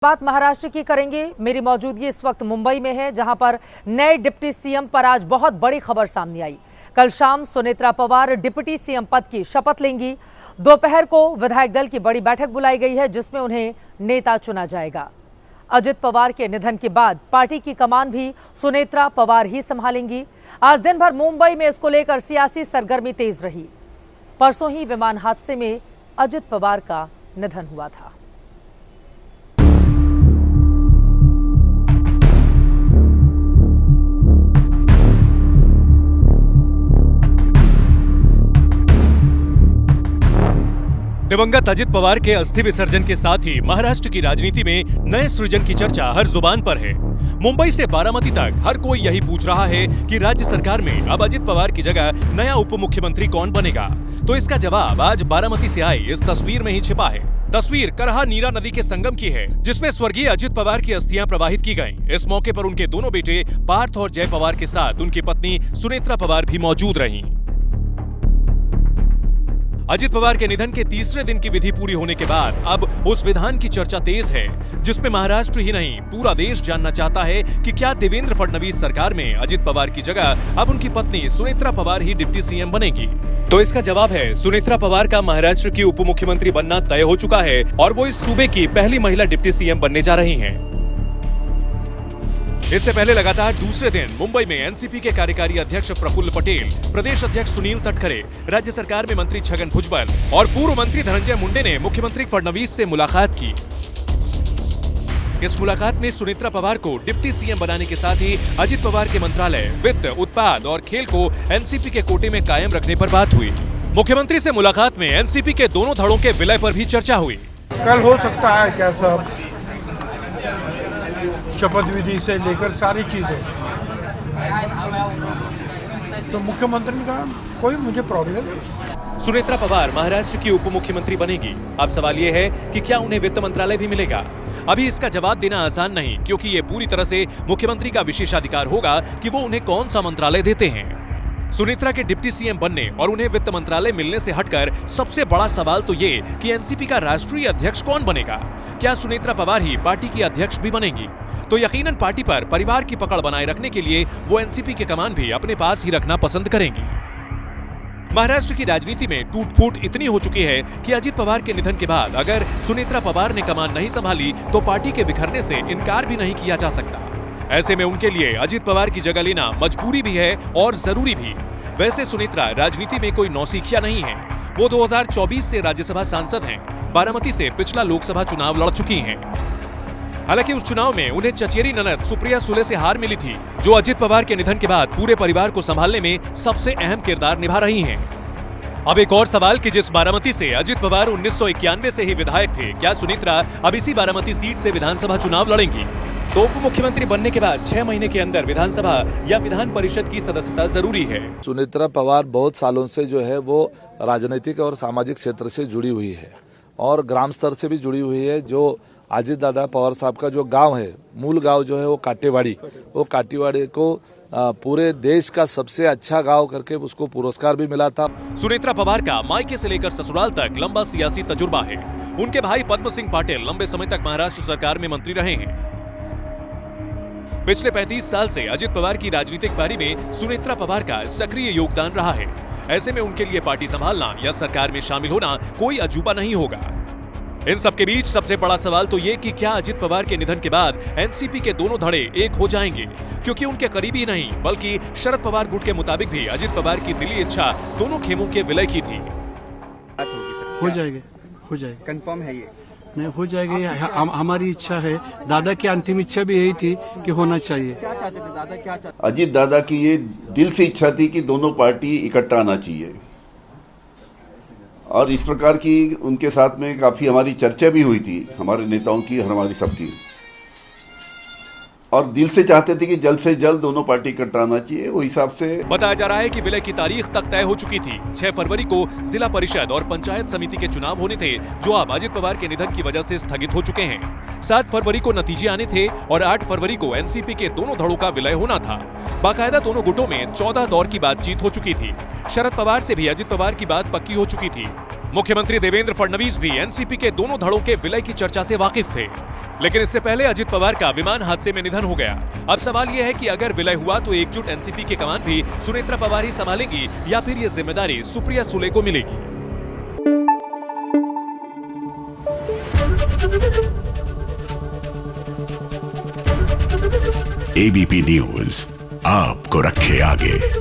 बात महाराष्ट्र की करेंगे। मेरी मौजूदगी इस वक्त मुंबई में है, जहां पर नए डिप्टी सीएम पर आज बहुत बड़ी खबर सामने आई। कल शाम सुनेत्रा पवार डिप्टी सीएम पद की शपथ लेंगी। दोपहर को विधायक दल की बड़ी बैठक बुलाई गई है, जिसमें उन्हें नेता चुना जाएगा। अजित पवार के निधन के बाद पार्टी की कमान भी सुनेत्रा पवार ही संभालेंगी। आज दिन भर मुंबई में इसको लेकर सियासी सरगर्मी तेज रही। परसों ही विमान हादसे में अजित पवार का निधन हुआ था। दिवंगत अजित पवार के अस्थि विसर्जन के साथ ही महाराष्ट्र की राजनीति में नए सृजन की चर्चा हर जुबान पर है। मुंबई से बारामती तक हर कोई यही पूछ रहा है कि राज्य सरकार में अब अजित पवार की जगह नया उप मुख्यमंत्री कौन बनेगा। तो इसका जवाब आज बारामती से आई इस तस्वीर में ही छिपा है। तस्वीर करहा नीरा नदी के संगम की है, जिसमें स्वर्गीय अजित पवार की अस्थियां प्रवाहित की गईं। इस मौके पर उनके दोनों बेटे पार्थ और जय पवार के साथ उनकी पत्नी सुनेत्रा पवार भी मौजूद रहीं। अजित पवार के निधन के तीसरे दिन की विधि पूरी होने के बाद अब उस विधान की चर्चा तेज है, जिसमें महाराष्ट्र ही नहीं पूरा देश जानना चाहता है कि क्या देवेंद्र फडणवीस सरकार में अजित पवार की जगह अब उनकी पत्नी सुनेत्रा पवार ही डिप्टी सीएम बनेगी। तो इसका जवाब है, सुनेत्रा पवार का महाराष्ट्र की उप मुख्यमंत्री बनना तय हो चुका है और वो इस सूबे की पहली महिला डिप्टी सीएम बनने जा रही हैं। इससे पहले लगातार दूसरे दिन मुंबई में एनसीपी के कार्यकारी अध्यक्ष प्रफुल्ल पटेल, प्रदेश अध्यक्ष सुनील तटकरे, राज्य सरकार में मंत्री छगन भुजबल और पूर्व मंत्री धनंजय मुंडे ने मुख्यमंत्री फडणवीस से मुलाकात की। इस मुलाकात में सुनेत्रा पवार को डिप्टी सीएम बनाने के साथ ही अजित पवार के मंत्रालय, वित्त, उत्पाद और खेल को एनसीपी के कोटे में कायम रखने पर बात हुई। मुख्यमंत्री से मुलाकात में एनसीपी के दोनों धड़ों के विलय पर भी चर्चा हुई। कल हो सकता है क्या सब शपथ विधि से लेकर सारी चीजें, तो मुख्यमंत्री का कोई मुझे प्रॉब्लम नहीं। सुनेत्रा पवार महाराष्ट्र की उप मुख्यमंत्री बनेगी। अब सवाल ये है कि क्या उन्हें वित्त मंत्रालय भी मिलेगा। अभी इसका जवाब देना आसान नहीं, क्योंकि ये पूरी तरह से मुख्यमंत्री का विशेषाधिकार होगा कि वो उन्हें कौन सा मंत्रालय देते हैं। सुनेत्रा के डिप्टी सीएम बनने और उन्हें वित्त मंत्रालय मिलने से हटकर सबसे बड़ा सवाल तो ये कि एनसीपी का राष्ट्रीय अध्यक्ष कौन बनेगा। क्या सुनेत्रा पवार ही पार्टी की अध्यक्ष भी बनेंगी? तो यकीनन पार्टी पर परिवार की पकड़ बनाए रखने के लिए वो एनसीपी के कमान भी अपने पास ही रखना पसंद करेंगी। महाराष्ट्र की राजनीति में टूट-फूट इतनी हो चुकी है कि अजित पवार के निधन के बाद अगर सुनेत्रा पवार ने कमान नहीं संभाली तो पार्टी के बिखरने से इनकार भी नहीं किया जा सकता। ऐसे में उनके लिए अजित पवार की जगह लेना मजबूरी भी है और जरूरी भी। वैसे सुनेत्रा राजनीति में कोई नौसिखिया नहीं है। वो 2024 से राज्यसभा सांसद हैं। बारामती से पिछला लोकसभा चुनाव लड़ चुकी हैं। हालांकि उस चुनाव में उन्हें चचेरी ननद सुप्रिया सुले से हार मिली थी, जो अजित पवार के निधन के बाद पूरे परिवार को संभालने में सबसे अहम किरदार निभा रही हैं। अब एक और सवाल कि जिस बारामती से अजित पवार 1991 से ही विधायक थे, क्या सुनेत्रा अब इसी बारामती सीट से विधानसभा चुनाव लड़ेंगी? तो उप मुख्यमंत्री बनने के बाद 6 महीने के अंदर विधानसभा या विधान परिषद की सदस्यता जरूरी है। सुनेत्रा पवार बहुत सालों से जो है वो राजनीतिक और सामाजिक क्षेत्र से जुड़ी हुई है और ग्राम स्तर से भी जुड़ी हुई है। जो अजित दादा पवार साहब का जो गांव है, मूल गांव जो है वो काटेवाड़ी, वो काटेवाड़ी को पूरे देश का सबसे अच्छा गांव करके उसको पुरस्कार भी मिला था। सुनेत्रा पवार का मायके से लेकर ससुराल तक लंबा सियासी तजुर्बा है। उनके भाई पद्म सिंह पाटिल लंबे समय तक महाराष्ट्र सरकार में मंत्री रहे हैं। पिछले 35 साल से अजित पवार की राजनीतिक पारी में सुनेत्रा पवार का सक्रिय योगदान रहा है। ऐसे में उनके लिए पार्टी संभालना या सरकार में शामिल होना कोई अजूबा नहीं होगा। इन सबके बीच सबसे बड़ा सवाल तो ये कि क्या अजित पवार के निधन के बाद एनसीपी के दोनों धड़े एक हो जाएंगे, क्योंकि उनके करीबी नहीं बल्कि शरद पवार गुट के मुताबिक भी अजित पवार की दिली इच्छा दोनों खेमों के विलय की थी। हो जाएगी कंफर्म है ये? नहीं हो जाएगी, हमारी इच्छा है। दादा की अंतिम इच्छा भी यही थी कि होना चाहिए। क्या चाहते थे दादा, क्या चाहते? अजित दादा की ये दिल से इच्छा थी कि दोनों पार्टी इकट्ठा आना चाहिए और इस प्रकार की उनके साथ में काफी हमारी चर्चा भी हुई थी, हमारे नेताओं की और हमारी सबकी, और दिल से चाहते थे कि जल्द से जल्द दोनों पार्टी इकट्ठा आना चाहिए। वो हिसाब से बताया जा रहा है कि विलय की तारीख तक तय हो चुकी थी। 6 फरवरी को जिला परिषद और पंचायत समिति के चुनाव होने थे, जो अब अजित पवार के निधन की वजह से स्थगित हो चुके हैं। 7 फरवरी को नतीजे आने थे और 8 फरवरी को एनसीपी के दोनों धड़ों का विलय होना था। बाकायदा दोनों गुटों में 14 दौर की बातचीत हो चुकी थी। शरद पवार से भी अजित पवार की बात पक्की हो चुकी थी। मुख्यमंत्री देवेंद्र फडणवीस भी एनसीपी के दोनों धड़ों के विलय की चर्चा से वाकिफ थे। लेकिन इससे पहले अजित पवार का विमान हादसे में निधन हो गया। अब सवाल यह है कि अगर विलय हुआ तो एकजुट एनसीपी की कमान भी सुनेत्रा पवार ही संभालेंगी या फिर ये जिम्मेदारी सुप्रिया सुले को मिलेगी। एबीपी न्यूज आपको रखे आगे।